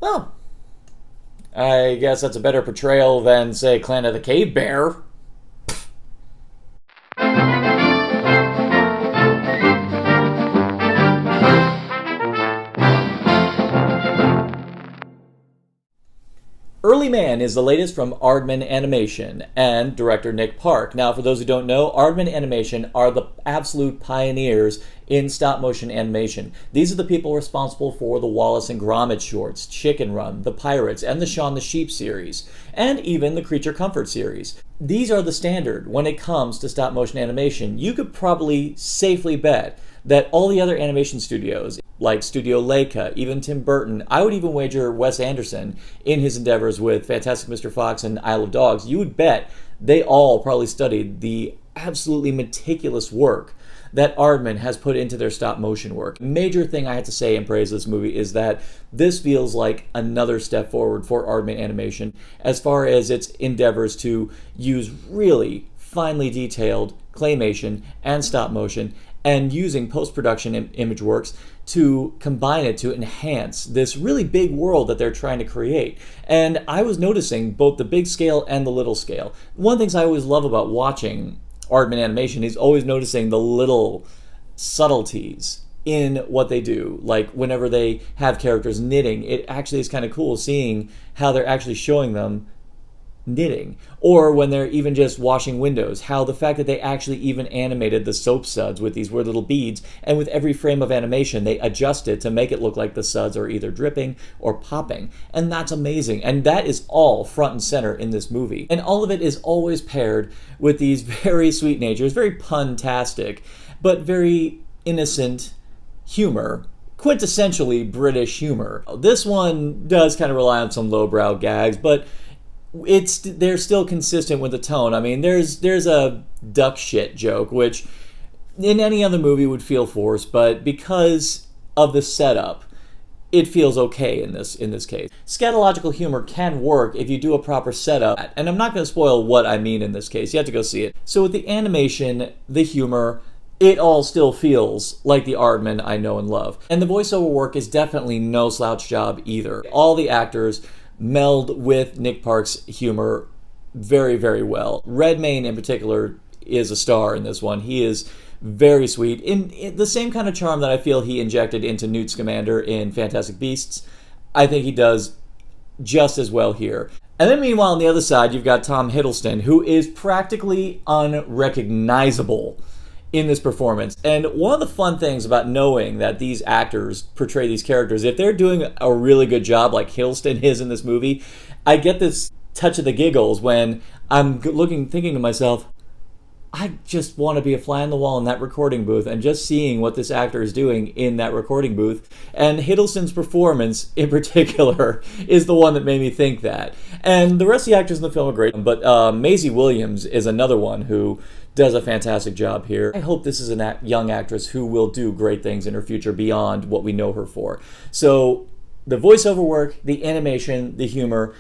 Well, I guess that's a better portrayal than, say, Clan of the Cave Bear. Early Man is the latest from Aardman Animation and director Nick Park. Now, for those who don't know, Aardman Animation are the absolute pioneers in stop-motion animation. These are the people responsible for the Wallace and Gromit shorts, Chicken Run, The Pirates, and the Shaun the Sheep series, and even the Creature Comfort series. These are the standard when it comes to stop-motion animation. You could probably safely bet that all the other animation studios, like Studio Leica, even Tim Burton, I would even wager Wes Anderson in his endeavors with Fantastic Mr. Fox and Isle of Dogs, you would bet they all probably studied the absolutely meticulous work that Aardman has put into their stop motion work. Major thing I have to say in praise of this movie is that this feels like another step forward for Aardman Animation as far as its endeavors to use really finely detailed claymation and stop motion and using post-production ImageWorks to combine it to enhance this really big world that they're trying to create. And I was noticing both the big scale and the little scale. One of the things I always love about watching Aardman Animation is always noticing the little subtleties in what they do. Like whenever they have characters knitting, it actually is kind of cool seeing how they're actually showing them knitting, or when they're even just washing windows, how the fact that they actually even animated the soap suds with these weird little beads, and with every frame of animation they adjust it to make it look like the suds are either dripping or popping, and that's amazing. And that is all front and center in this movie, and all of it is always paired with these very sweet natures, very pun-tastic but very innocent humor, quintessentially British humor. This one does kind of rely on some lowbrow gags, but they're still consistent with the tone. I mean, there's a duck shit joke, which in any other movie would feel forced, but because of the setup, it feels okay in this case. Scatological humor can work if you do a proper setup, and I'm not going to spoil what I mean in this case. You have to go see it. So with the animation, the humor, it all still feels like the Aardman I know and love. And the voiceover work is definitely no slouch job either. All the actors meld with Nick Park's humor very, very well. Redmayne in particular is a star in this one. He is very sweet. In the same kind of charm that I feel he injected into Newt Scamander in Fantastic Beasts, I think he does just as well here. And then meanwhile on the other side, you've got Tom Hiddleston, who is practically unrecognizable in this performance. And one of the fun things about knowing that these actors portray these characters, if they're doing a really good job like Hiddleston is in this movie, I get this touch of the giggles when I'm thinking to myself, I just want to be a fly on the wall in that recording booth and just seeing what this actor is doing in that recording booth. And Hiddleston's performance in particular is the one that made me think that. And the rest of the actors in the film are great, but Maisie Williams is another one who does a fantastic job here. I hope this is a young actress who will do great things in her future beyond what we know her for. So the voiceover work, the animation, the humor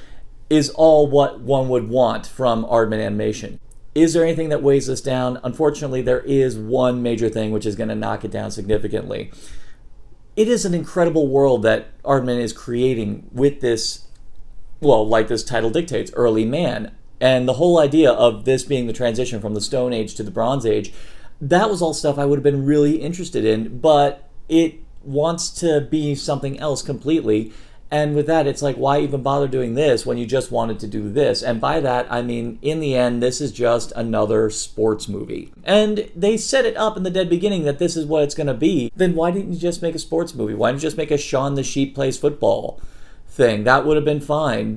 is all what one would want from Aardman Animation. Is there anything that weighs this down? Unfortunately, there is one major thing which is going to knock it down significantly. It is an incredible world that Aardman is creating with this, well, like this title dictates, Early Man. And the whole idea of this being the transition from the Stone Age to the Bronze Age, that was all stuff I would have been really interested in, but it wants to be something else completely. And with that, it's like, why even bother doing this when you just wanted to do this? And by that, I mean, in the end, this is just another sports movie. And they set it up in the dead beginning that this is what it's going to be. Then why didn't you just make a sports movie? Why didn't you just make a Shaun the Sheep Plays Football thing? That would have been fine.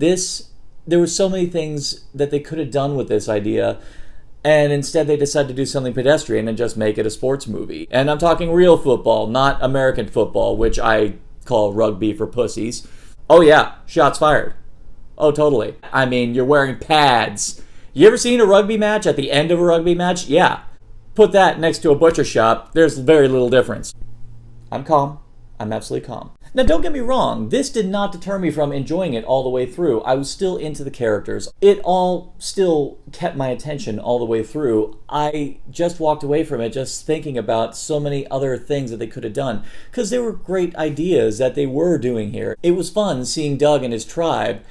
There were so many things that they could have done with this idea, and instead they decided to do something pedestrian and just make it a sports movie. And I'm talking real football, not American football, which I call rugby for pussies. Oh yeah, shots fired. Oh, totally. I mean, you're wearing pads. You ever seen a rugby match at the end of a rugby match? Yeah. Put that next to a butcher shop, there's very little difference. I'm calm. I'm absolutely calm. Now, don't get me wrong, this did not deter me from enjoying it all the way through. I was still into the characters. It all still kept my attention all the way through. I just walked away from it just thinking about so many other things that they could have done, because there were great ideas that they were doing here. It was fun seeing Doug and his tribe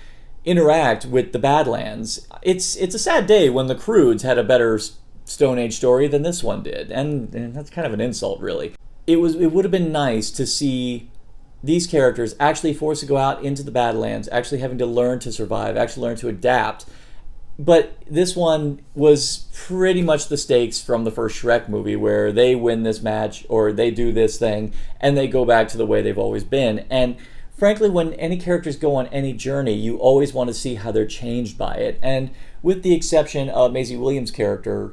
interact with the Badlands. It's a sad day when the Croods had a better Stone Age story than this one did, and that's kind of an insult, really. It would have been nice to see these characters actually forced to go out into the Badlands, actually having to learn to survive, actually learn to adapt. But this one was pretty much the stakes from the first Shrek movie, where they win this match or they do this thing and they go back to the way they've always been. And frankly, when any characters go on any journey, you always want to see how they're changed by it. And with the exception of Maisie Williams' character,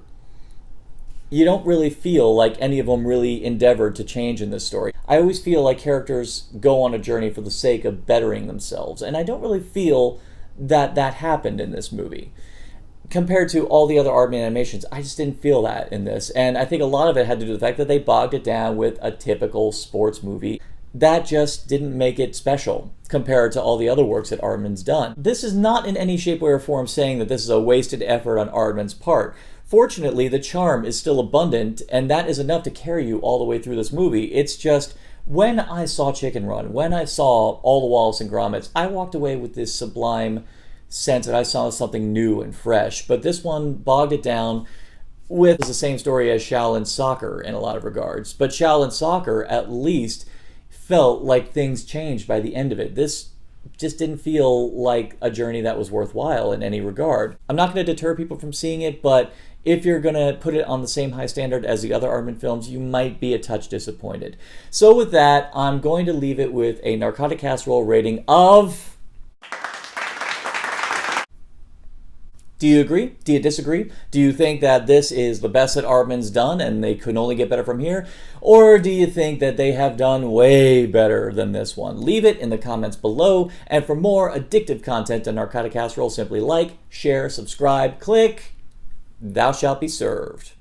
you don't really feel like any of them really endeavored to change in this story. I always feel like characters go on a journey for the sake of bettering themselves, and I don't really feel that that happened in this movie. Compared to all the other Aardman animations, I just didn't feel that in this, and I think a lot of it had to do with the fact that they bogged it down with a typical sports movie. That just didn't make it special compared to all the other works that Aardman's done. This is not in any shape, way, or form saying that this is a wasted effort on Aardman's part. Fortunately, the charm is still abundant, and that is enough to carry you all the way through this movie. It's just, when I saw Chicken Run, when I saw all the Wallace and Gromits, I walked away with this sublime sense that I saw something new and fresh. But this one bogged it down with the same story as Shaolin Soccer in a lot of regards. But Shaolin Soccer, at least, felt like things changed by the end of it. This just didn't feel like a journey that was worthwhile in any regard. I'm not going to deter people from seeing it, but if you're going to put it on the same high standard as the other Aardman films, you might be a touch disappointed. So with that, I'm going to leave it with a Narcotic Casserole rating of... Do you agree? Do you disagree? Do you think that this is the best that Aardman's done and they can only get better from here? Or do you think that they have done way better than this one? Leave it in the comments below. And for more addictive content on Narcotic Casserole, simply like, share, subscribe, click. Thou shalt be served.